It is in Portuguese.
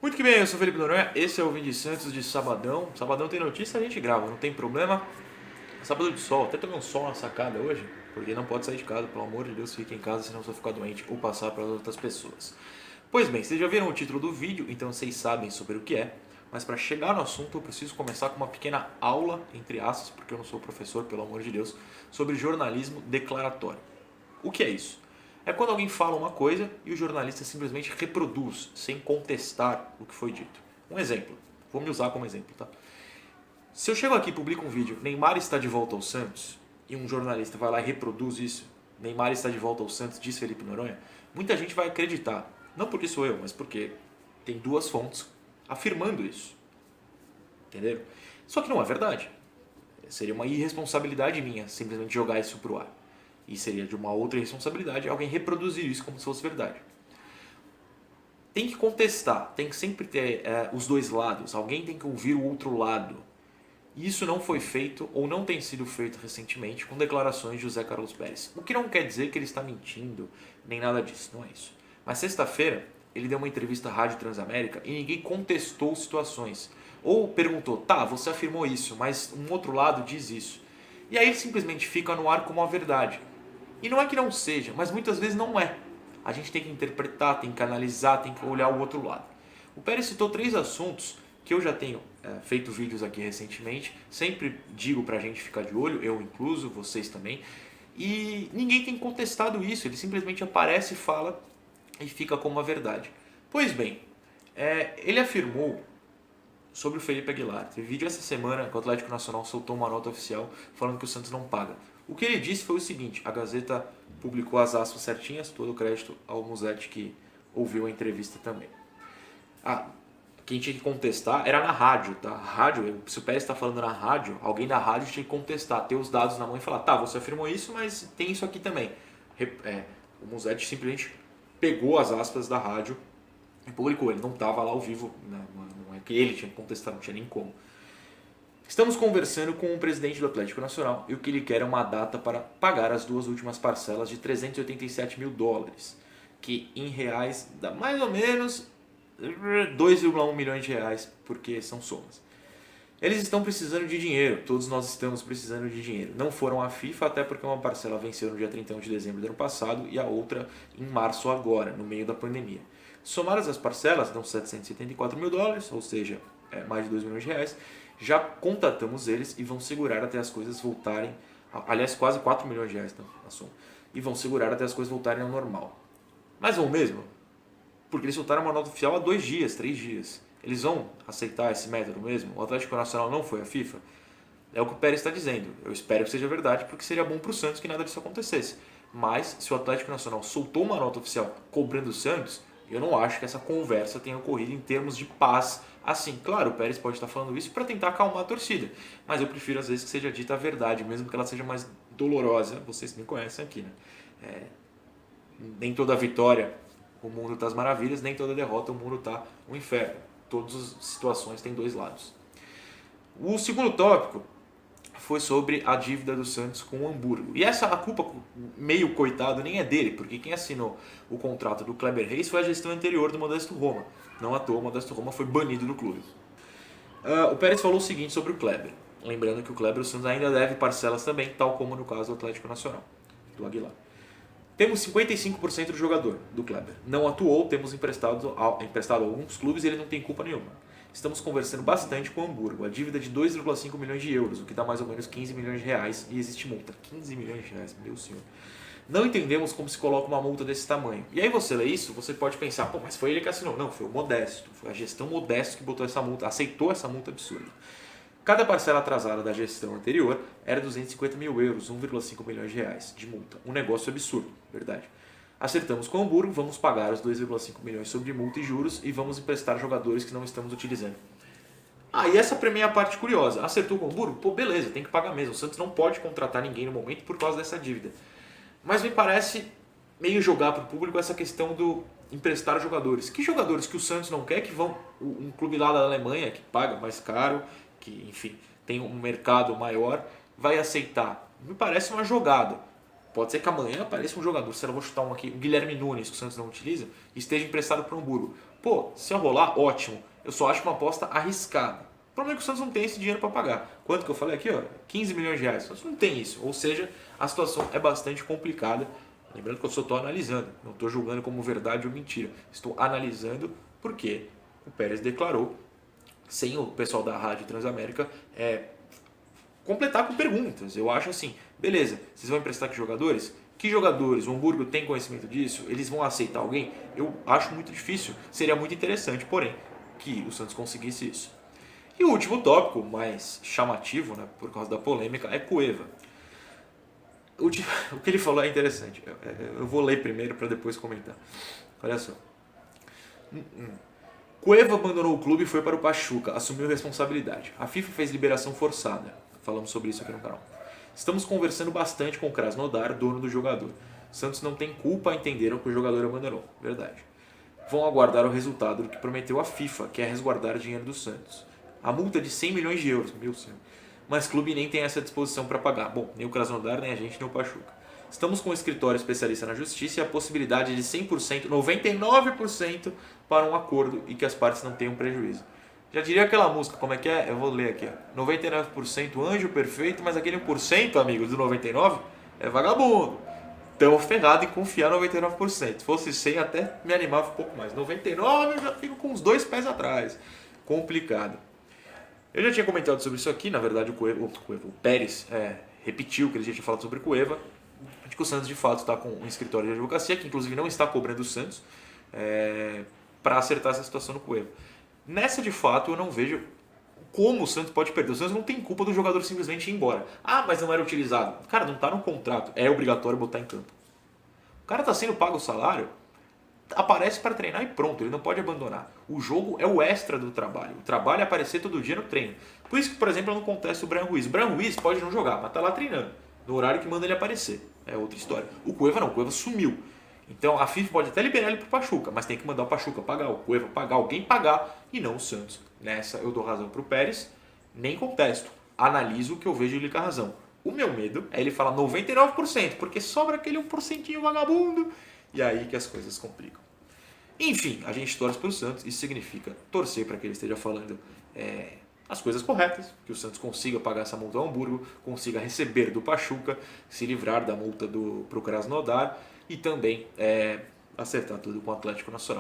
Muito que bem, eu sou Felipe Noronha, esse é o Vini Santos de Sabadão. Sabadão tem notícia, a gente grava, não tem problema. Sábado de sol, até tomei um sol na sacada hoje, porque não pode sair de casa, pelo amor de Deus, fique em casa, senão você vai ficar doente ou passar para as outras pessoas. Pois bem, vocês já viram o título do vídeo, então vocês sabem sobre o que é, mas para chegar no assunto eu preciso começar com uma pequena aula, entre aspas, porque eu não sou professor, pelo amor de Deus, sobre jornalismo declaratório. O que é isso? É quando alguém fala uma coisa e o jornalista simplesmente reproduz, sem contestar o que foi dito. Um exemplo, vou me usar como exemplo, tá? Se eu chego aqui e publico um vídeo, Neymar está de volta ao Santos, e um jornalista vai lá e reproduz isso, Neymar está de volta ao Santos, diz Felipe Noronha, muita gente vai acreditar. Não porque sou eu, mas porque tem duas fontes afirmando isso. Entenderam? Só que não é verdade. Seria uma irresponsabilidade minha simplesmente jogar isso pro ar. E seria de uma outra irresponsabilidade alguém reproduzir isso como se fosse verdade. Tem que contestar, tem que sempre ter os dois lados, alguém tem que ouvir o outro lado. E isso não foi feito ou não tem sido feito recentemente com declarações de José Carlos Pérez. O que não quer dizer que ele está mentindo, nem nada disso, não é isso. Mas sexta-feira ele deu uma entrevista à Rádio Transamérica e ninguém contestou situações. Ou perguntou, tá, você afirmou isso, mas um outro lado diz isso. E aí ele simplesmente fica no ar como a verdade. E não é que não seja, mas muitas vezes não é. A gente tem que interpretar, tem que analisar, tem que olhar o outro lado. O Pérez citou 3 assuntos que eu já tenho feito vídeos aqui recentemente. Sempre digo pra gente ficar de olho, eu incluso, vocês também. E ninguém tem contestado isso, ele simplesmente aparece, fala e fica como a verdade. Pois bem, ele afirmou sobre o Felipe Aguilar. Teve vídeo essa semana que o Atlético Nacional soltou uma nota oficial falando que o Santos não paga. O que ele disse foi o seguinte, a Gazeta publicou as aspas certinhas, todo o crédito ao Musetti que ouviu a entrevista também. Quem tinha que contestar era na rádio, tá? Rádio, se o Pérez está falando na rádio, alguém da rádio tinha que contestar, ter os dados na mão e falar, tá, você afirmou isso, mas tem isso aqui também. O Musetti simplesmente pegou as aspas da rádio e publicou, ele não estava lá ao vivo, né? Não é que ele tinha que contestar, não tinha nem como. Estamos conversando com o presidente do Atlético Nacional e o que ele quer é uma data para pagar as 2 últimas parcelas de 387 mil dólares, que em reais dá mais ou menos 2,1 milhões de reais, porque são somas. Eles estão precisando de dinheiro, todos nós estamos precisando de dinheiro. Não foram à FIFA, até porque uma parcela venceu no dia 31 de dezembro do ano passado e a outra em março agora, no meio da pandemia. Somadas as parcelas, dão 774 mil dólares, ou seja, mais de 2 milhões de reais. Já contatamos eles e vão segurar até as coisas voltarem, aliás, quase 4 milhões de reais na soma, e vão segurar até as coisas voltarem ao normal. Mas vão mesmo? Porque eles soltaram uma nota oficial há 2 dias, 3 dias. Eles vão aceitar esse método mesmo? O Atlético Nacional não foi à FIFA? É o que o Pérez está dizendo. Eu espero que seja verdade, porque seria bom para o Santos que nada disso acontecesse. Mas, se o Atlético Nacional soltou uma nota oficial cobrando o Santos, eu não acho que essa conversa tenha ocorrido em termos de paz assim. Claro, o Pérez pode estar falando isso para tentar acalmar a torcida, mas eu prefiro às vezes que seja dita a verdade, mesmo que ela seja mais dolorosa. Vocês me conhecem aqui, né? Nem toda vitória o mundo está às maravilhas, nem toda derrota o mundo está um inferno. Todas as situações têm 2 lados. O segundo tópico foi sobre a dívida do Santos com o Hamburgo. E essa a culpa, meio coitado, nem é dele, porque quem assinou o contrato do Kleber Reis foi a gestão anterior do Modesto Roma. Não à toa, o Modesto Roma foi banido do clube. O Pérez falou o seguinte sobre o Kleber. Lembrando que o Kleber, o Santos ainda deve parcelas também, tal como no caso do Atlético Nacional, do Aguilar. Temos 55% do jogador, do Kleber. Não atuou, temos emprestado a alguns clubes e ele não tem culpa nenhuma. Estamos conversando bastante com o Hamburgo. A dívida é de 2,5 milhões de euros, o que dá mais ou menos 15 milhões de reais e existe multa. 15 milhões de reais, meu senhor. Não entendemos como se coloca uma multa desse tamanho. E aí você lê isso, você pode pensar, pô, mas foi ele que assinou. Não, foi o Modesto. Foi a gestão Modesto que botou essa multa, aceitou essa multa absurda. Cada parcela atrasada da gestão anterior era 250 mil euros, 1,5 milhões de reais de multa. Um negócio absurdo, verdade. Acertamos com o Hamburgo, vamos pagar os 2,5 milhões sobre multa e juros e vamos emprestar jogadores que não estamos utilizando. E essa pra mim é a parte curiosa. Acertou com o Hamburgo? Pô, beleza, tem que pagar mesmo. O Santos não pode contratar ninguém no momento por causa dessa dívida. Mas me parece meio jogar pro público essa questão do emprestar jogadores. Que jogadores que o Santos não quer que vão... Um clube lá da Alemanha que paga mais caro, que enfim tem um mercado maior, vai aceitar? Me parece uma jogada. Pode ser que amanhã apareça um jogador, sei lá, vou chutar um aqui, o Guilherme Nunes, que o Santos não utiliza, e esteja emprestado para o Hamburgo. Pô, se eu rolar, ótimo. Eu só acho uma aposta arriscada. O problema é que o Santos não tem esse dinheiro para pagar. Quanto que eu falei aqui? Ó, 15 milhões de reais. O Santos não tem isso. Ou seja, a situação é bastante complicada. Lembrando que eu só estou analisando, não estou julgando como verdade ou mentira. Estou analisando porque o Pérez declarou, sem o pessoal da Rádio Transamérica, completar com perguntas. Eu acho assim, beleza, vocês vão emprestar que jogadores? Que jogadores? O Hamburgo tem conhecimento disso? Eles vão aceitar alguém? Eu acho muito difícil. Seria muito interessante, porém, que o Santos conseguisse isso. E o último tópico, mais chamativo, né, por causa da polêmica, é Cueva. O que ele falou é interessante. Eu vou ler primeiro para depois comentar. Olha só. Cueva abandonou o clube e foi para o Pachuca, assumiu responsabilidade. A FIFA fez liberação forçada. Falamos sobre isso aqui no canal. Estamos conversando bastante com o Krasnodar, dono do jogador. Santos não tem culpa a entenderam que o jogador abandonou. Verdade. Vão aguardar o resultado do que prometeu a FIFA, que é resguardar o dinheiro do Santos. A multa de 100 milhões de euros, meu senhor. Mas o clube nem tem essa disposição para pagar. Bom, nem o Krasnodar, nem a gente, nem o Pachuca. Estamos com um escritório especialista na justiça e a possibilidade de 100%, 99% para um acordo e que as partes não tenham prejuízo. Já diria aquela música, como é que é? Eu vou ler aqui. 99% anjo perfeito, mas aquele 1%, amigos, do 99% é vagabundo. Estamos ferrados em confiar 99%. Se fosse 100, até me animava um pouco mais. 99% eu já fico com os dois pés atrás. Complicado. Eu já tinha comentado sobre isso aqui, na verdade o Pérez repetiu o que ele já tinha falado sobre o Cueva, de que o Santos de fato está com um escritório de advocacia, que inclusive não está cobrando o Santos, para acertar essa situação no Cueva. Nessa de fato eu não vejo como o Santos pode perder. O Santos não tem culpa do jogador simplesmente ir embora. Ah, mas não era utilizado. Cara, não está no contrato, é obrigatório botar em campo. O cara está sendo pago o salário, aparece para treinar e pronto, ele não pode abandonar. O jogo é o extra do trabalho. O trabalho é aparecer todo dia no treino. Por isso que, por exemplo, eu não contesto o Brian Ruiz. O Brian Ruiz pode não jogar, mas tá lá treinando, no horário que manda ele aparecer. É outra história. O Cueva não, o Cueva sumiu. Então a FIFA pode até liberar ele pro Pachuca, mas tem que mandar o Pachuca pagar, o Cueva pagar, alguém pagar e não o Santos. Nessa eu dou razão pro Pérez, nem contesto. Analiso o que eu vejo e ele com a razão. O meu medo é ele falar 99%, porque sobra aquele 1% vagabundo. E aí que as coisas complicam. Enfim, a gente torce para o Santos, isso significa torcer para que ele esteja falando as coisas corretas, que o Santos consiga pagar essa multa ao Hamburgo, consiga receber do Pachuca, se livrar da multa pro Krasnodar e também acertar tudo com o Atlético Nacional.